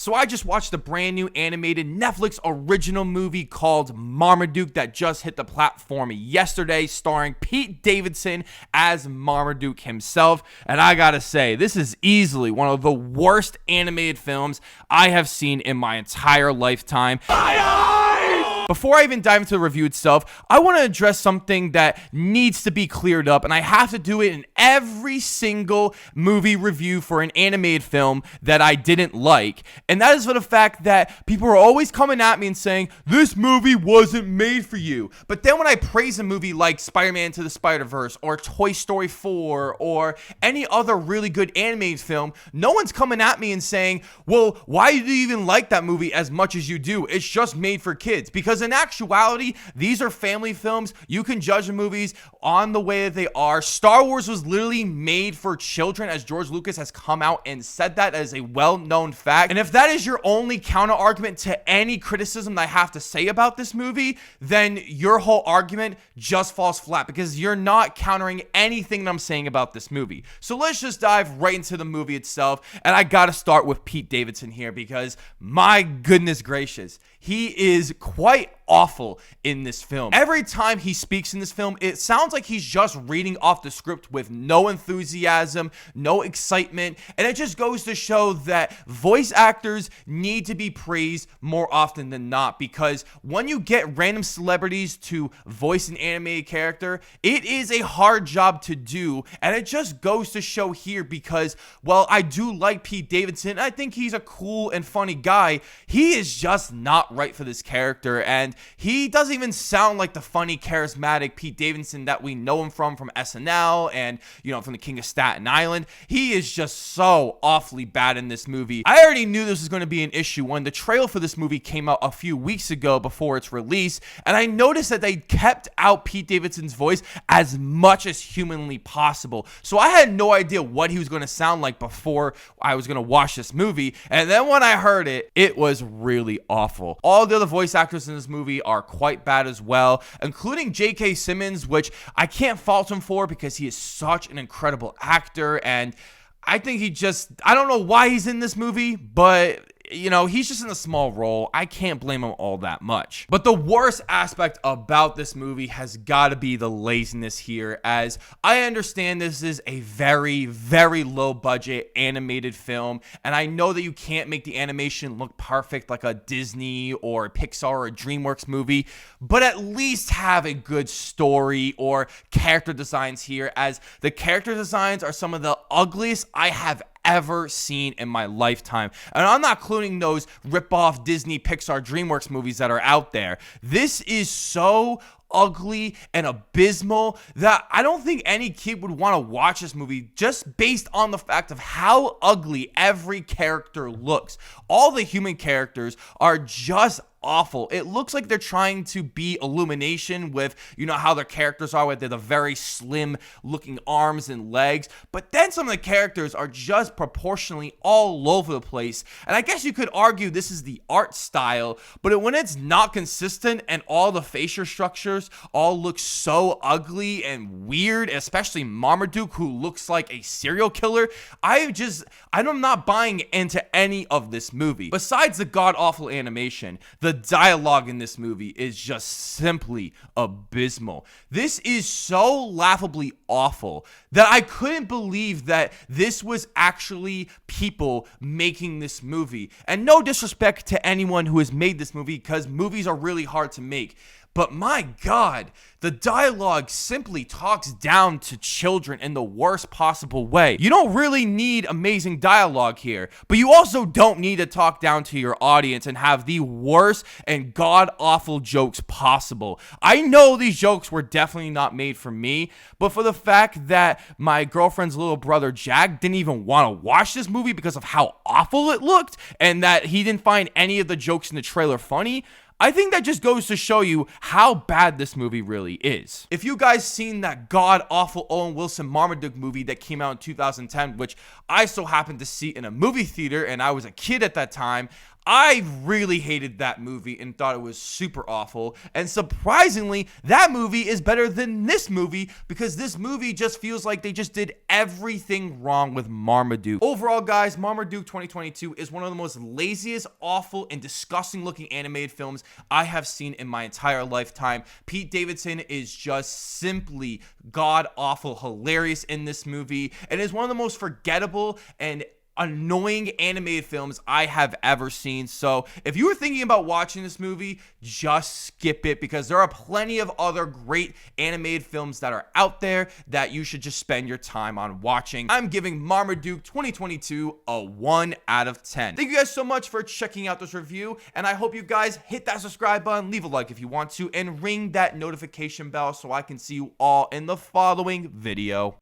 So I just watched a brand new animated Netflix original movie called Marmaduke that just hit the platform yesterday, starring Pete Davidson as Marmaduke himself. And I gotta say, this is easily one of the worst animated films I have seen in my entire lifetime. Before I even dive into the review itself, I want to address something that needs to be cleared up, and I have to do it in every single movie review for an animated film that I didn't like, and that is for the fact that people are always coming at me and saying, this movie wasn't made for you. But then when I praise a movie like Spider-Man Into the Spider-Verse or Toy Story 4 or any other really good animated film, no one's coming at me and saying, well, why do you even like that movie as much as you do? It's just made for kids. Because in actuality, these are family films. You can judge the movies on the way that they are. Star Wars was literally made for children, as George Lucas has come out and said that as a well-known fact. And if that is your only counter argument to any criticism that I have to say about this movie, then your whole argument just falls flat because you're not countering anything that I'm saying about this movie. So let's just dive right into the movie itself. And I gotta start with Pete Davidson here because my goodness gracious, he is quite awful in this film. Every time he speaks in this film, it sounds like he's just reading off the script with no enthusiasm, no excitement, and it just goes to show that voice actors need to be praised more often than not, because when you get random celebrities to voice an animated character, it is a hard job to do, and it just goes to show here because, well, I do like Pete Davidson. I think he's a cool and funny guy. He is just not right for this character, and he doesn't even sound like the funny, charismatic Pete Davidson that we know him from SNL and, you know, from the King of Staten Island. He is just so awfully bad in this movie. I already knew this was going to be an issue when the trailer for this movie came out a few weeks ago before its release, and I noticed that they kept out Pete Davidson's voice as much as humanly possible. So I had no idea what he was going to sound like before I was going to watch this movie, and then when I heard it, it was really awful. All the other voice actors in this movie are quite bad as well, including J.K. Simmons, which I can't fault him for because he is such an incredible actor, and I think I don't know why he's in this movie, but you know, he's just in a small role. I can't blame him all that much. But the worst aspect about this movie has got to be the laziness here, as I understand this is a very, very low budget animated film, and I know that you can't make the animation look perfect like a Disney or a Pixar or a DreamWorks movie, but at least have a good story or character designs here, as the character designs are some of the ugliest I have ever seen in my lifetime. And I'm not including those rip-off Disney, Pixar, DreamWorks movies that are out there. This is so ugly and abysmal that I don't think any kid would want to watch this movie just based on the fact of how ugly every character looks. All the human characters are just awful. It looks like they're trying to be Illumination with, you know, how their characters are with the very slim looking arms and legs, but then some of the characters are just proportionally all over the place. And I guess you could argue this is the art style, but when it's not consistent and all the facial structures all look so ugly and weird, especially Marmaduke, who looks like a serial killer, I'm not buying into any of this movie. Besides the god-awful animation, the dialogue in this movie is just simply abysmal. This is so laughably awful that I couldn't believe that this was actually people making this movie. And no disrespect to anyone who has made this movie, because movies are really hard to make. But my God, the dialogue simply talks down to children in the worst possible way. You don't really need amazing dialogue here, but you also don't need to talk down to your audience and have the worst and god-awful jokes possible. I know these jokes were definitely not made for me, but for the fact that my girlfriend's little brother Jack didn't even want to watch this movie because of how awful it looked, and that he didn't find any of the jokes in the trailer funny, I think that just goes to show you how bad this movie really is. If you guys seen that god-awful Owen Wilson Marmaduke movie that came out in 2010, which I so happened to see in a movie theater and I was a kid at that time, I really hated that movie and thought it was super awful. And surprisingly, that movie is better than this movie because this movie just feels like they just did everything wrong with Marmaduke. Overall, guys, Marmaduke 2022 is one of the most laziest, awful, and disgusting looking animated films I have seen in my entire lifetime. Pete Davidson is just simply god-awful hilarious in this movie and is one of the most forgettable and annoying animated films I have ever seen. So if you were thinking about watching this movie, just skip it because there are plenty of other great animated films that are out there that you should just spend your time on watching. I'm giving Marmaduke 2022 a 1 out of 10. Thank you guys so much for checking out this review, and I hope you guys hit that subscribe button, leave a like if you want to, and ring that notification bell so I can see you all in the following video.